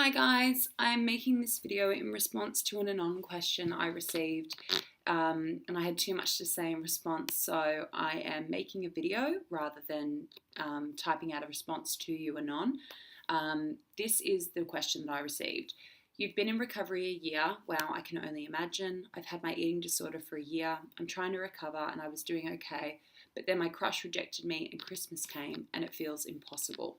Hi guys, I'm making this video in response to an Anon question I received and I had too much to say in response, so I am making a video rather than typing out a response to you, Anon. This is the question that I received. You've been in recovery a year. Wow, I can only imagine. I've had my eating disorder for a year. I'm trying to recover and I was doing okay, but then my crush rejected me and Christmas came and it feels impossible.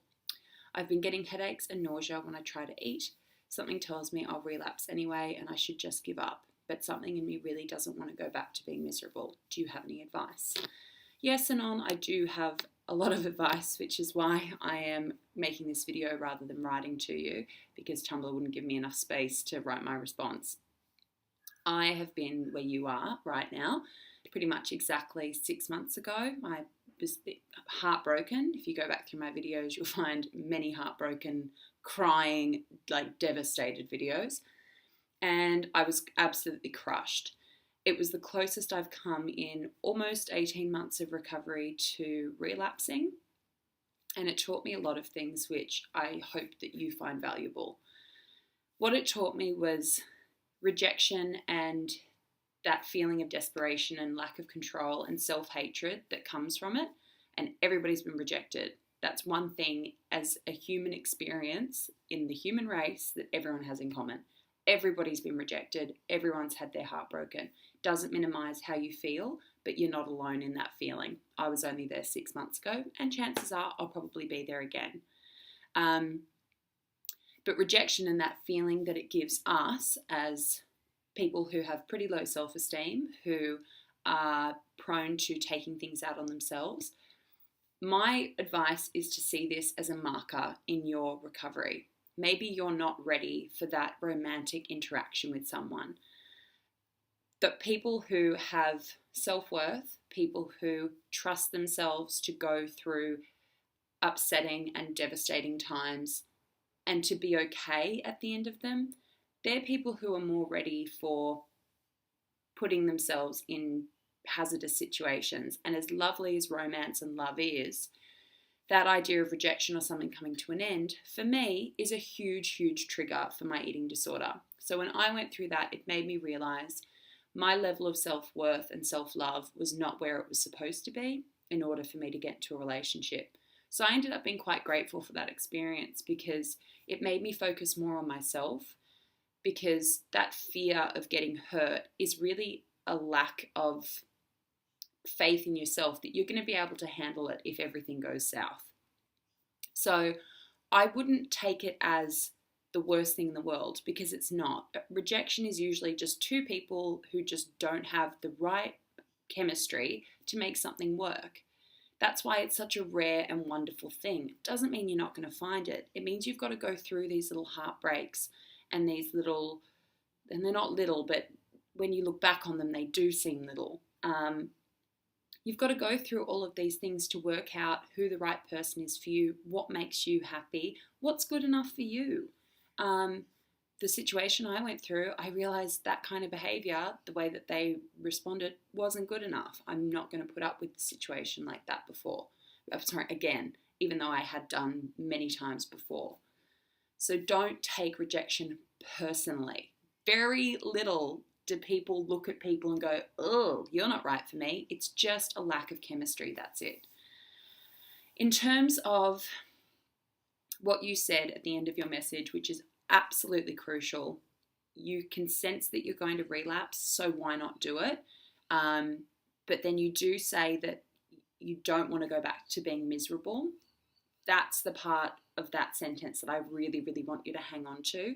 I've been getting headaches and nausea when I try to eat. Something tells me I'll relapse anyway and I should just give up, but something in me really doesn't want to go back to being miserable. Do you have any advice? Yes, Anon, I do have a lot of advice, which is why I am making this video rather than writing to you, because Tumblr wouldn't give me enough space to write my response. I have been where you are right now, pretty much exactly 6 months ago. I was heartbroken. If you go back through my videos, you'll find many heartbroken, crying, like devastated videos. And I was absolutely crushed. It was the closest I've come in almost 18 months of recovery to relapsing. And it taught me a lot of things which I hope that you find valuable. What it taught me was rejection and that feeling of desperation and lack of control and self-hatred that comes from it. And everybody's been rejected. That's one thing as a human experience in the human race that everyone has in common. Everybody's been rejected. Everyone's had their heart broken. Doesn't minimize how you feel, but you're not alone in that feeling. I was only there 6 months ago, and chances are I'll probably be there again. But rejection and that feeling that it gives us as people who have pretty low self-esteem, who are prone to taking things out on themselves, my advice is to see this as a marker in your recovery. Maybe you're not ready for that romantic interaction with someone. But people who have self-worth, people who trust themselves to go through upsetting and devastating times and to be okay at the end of them, they're people who are more ready for putting themselves in hazardous situations. And as lovely as romance and love is, that idea of rejection or something coming to an end, for me, is a huge, huge trigger for my eating disorder. So when I went through that, it made me realize my level of self-worth and self-love was not where it was supposed to be in order for me to get to a relationship. So I ended up being quite grateful for that experience because it made me focus more on myself, because that fear of getting hurt is really a lack of faith in yourself that you're going to be able to handle it if everything goes south. So I wouldn't take it as the worst thing in the world, because it's not. Rejection is usually just two people who just don't have the right chemistry to make something work. That's why it's such a rare and wonderful thing. It doesn't mean you're not going to find it. It means you've got to go through these little heartbreaks and these little, and they're not little, but when you look back on them, they do seem little. You've got to go through all of these things to work out who the right person is for you, what makes you happy, what's good enough for you. The situation I went through, I realized that kind of behavior, the way that they responded, wasn't good enough. I'm not going to put up with the situation like that again, even though I had done many times before. So don't take rejection personally. Very little do people look at people and go, oh, you're not right for me. It's just a lack of chemistry, that's it. In terms of what you said at the end of your message, which is absolutely crucial, you can sense that you're going to relapse, so why not do it? But then you do say that you don't want to go back to being miserable. That's the part of that sentence that I really, really want you to hang on to,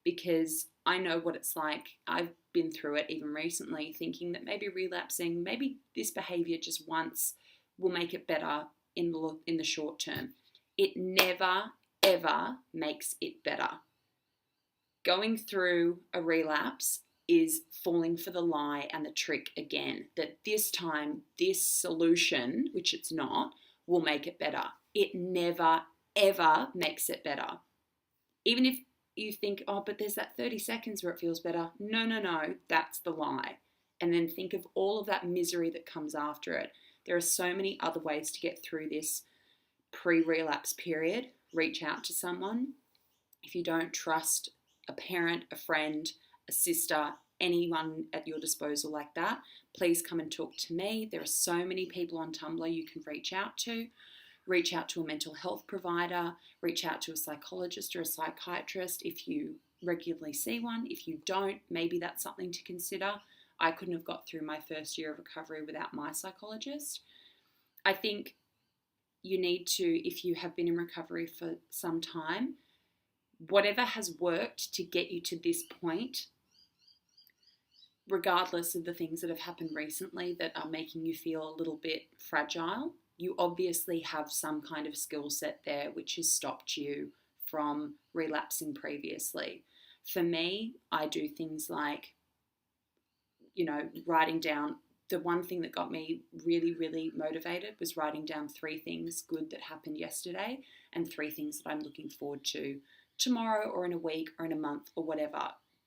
because I know what it's like. I've been through it even recently, thinking that maybe relapsing, maybe this behavior just once will make it better in the short term. It never, ever makes it better. Going through a relapse is falling for the lie and the trick again, that this time, this solution, which it's not, will make it better. It never, ever makes it better. Even if you think, oh, but there's that 30 seconds where it feels better. No, that's the lie. And then think of all of that misery that comes after it. There are so many other ways to get through this pre-relapse period. Reach out to someone. If you don't trust a parent, a friend, a sister, anyone at your disposal like that, please come and talk to me. There are so many people on Tumblr you can reach out to. Reach out to a mental health provider, reach out to a psychologist or a psychiatrist if you regularly see one. If you don't, maybe that's something to consider. I couldn't have got through my first year of recovery without my psychologist. I think you need to, if you have been in recovery for some time, whatever has worked to get you to this point, regardless of the things that have happened recently that are making you feel a little bit fragile, you obviously have some kind of skill set there which has stopped you from relapsing previously. For me, I do things like, writing down. The one thing that got me really, really motivated was writing down 3 things good that happened yesterday and 3 things that I'm looking forward to tomorrow or in a week or in a month or whatever.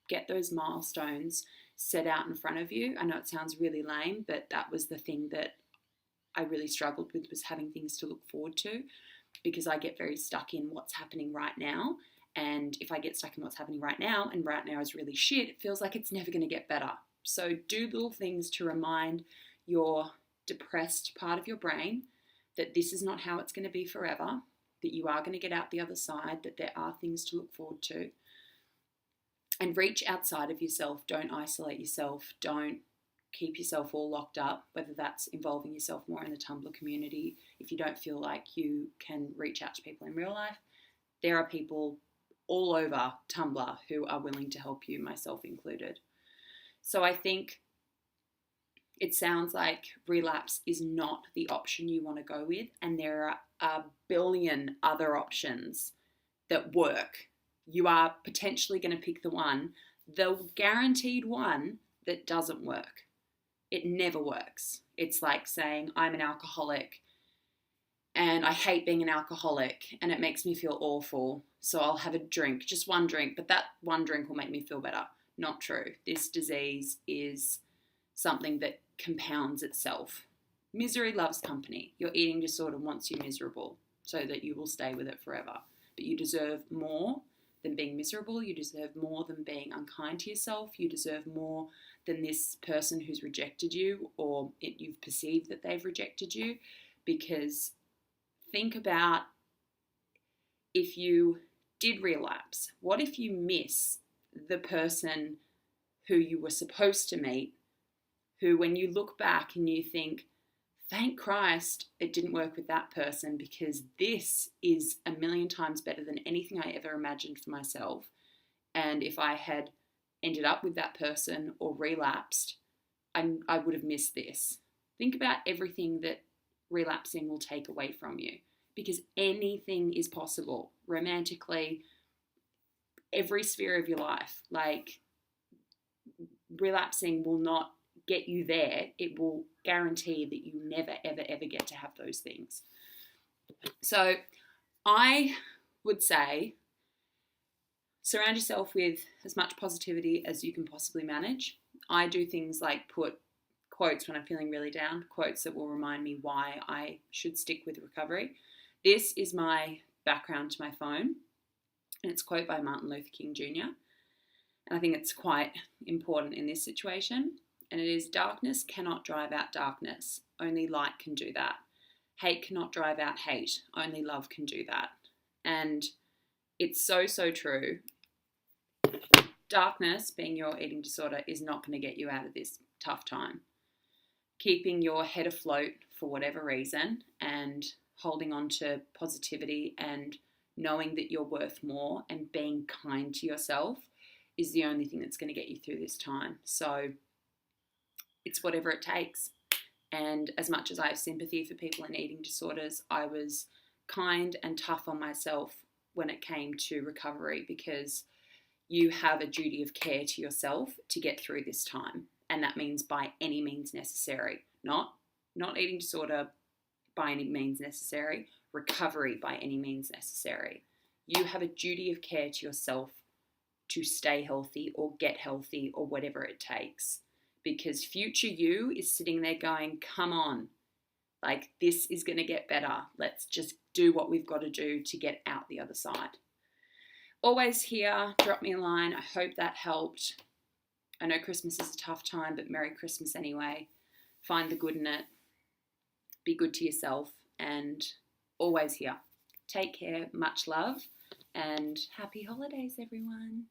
Get those milestones set out in front of you. I know it sounds really lame, but that was the thing that I really struggled with, was having things to look forward to, because I get very stuck in what's happening right now. And if I get stuck in what's happening right now, and right now is really shit, it feels like it's never going to get better. So do little things to remind your depressed part of your brain that this is not how it's going to be forever, that you are going to get out the other side, that there are things to look forward to. And reach outside of yourself. Don't isolate yourself. Don't keep yourself all locked up, whether that's involving yourself more in the Tumblr community. If you don't feel like you can reach out to people in real life, there are people all over Tumblr who are willing to help you, myself included. So I think it sounds like relapse is not the option you want to go with, and there are a billion other options that work. You are potentially going to pick the guaranteed one that doesn't work. It never works. It's like saying, I'm an alcoholic and I hate being an alcoholic and it makes me feel awful, so I'll have a drink, just one drink, but that one drink will make me feel better. Not true. This disease is something that compounds itself. Misery loves company. Your eating disorder wants you miserable so that you will stay with it forever. But you deserve more than being miserable. You deserve more than being unkind to yourself. You deserve more than this person who's rejected you, or you've perceived that they've rejected you. Because think about, if you did relapse, what if you miss the person who you were supposed to meet, who when you look back and you think, thank Christ it didn't work with that person, because this is a million times better than anything I ever imagined for myself. And if I had ended up with that person or relapsed, I would have missed this. Think about everything that relapsing will take away from you, because anything is possible romantically, every sphere of your life. Like, relapsing will not get you there. It will guarantee that you never, ever, ever get to have those things. So I would say surround yourself with as much positivity as you can possibly manage. I do things like put quotes when I'm feeling really down, quotes that will remind me why I should stick with recovery. This is my background to my phone, and it's a quote by Martin Luther King Jr. And I think it's quite important in this situation. And it is, darkness cannot drive out darkness. Only light can do that. Hate cannot drive out hate. Only love can do that. And it's so, so true. Darkness, being your eating disorder, is not going to get you out of this tough time. Keeping your head afloat for whatever reason and holding on to positivity and knowing that you're worth more and being kind to yourself is the only thing that's going to get you through this time. So it's whatever it takes. And as much as I have sympathy for people in eating disorders, I was kind and tough on myself when it came to recovery, because you have a duty of care to yourself to get through this time. And that means by any means necessary. Not eating disorder by any means necessary, recovery by any means necessary. You have a duty of care to yourself to stay healthy or get healthy or whatever it takes. Because future you is sitting there going, come on, like, this is going to get better. Let's just do what we've got to do to get out the other side. always here. Drop me a line. I hope that helped. I know Christmas is a tough time, but Merry Christmas anyway. Find the good in it. Be good to yourself, and always here. Take care, much love, and happy holidays, everyone.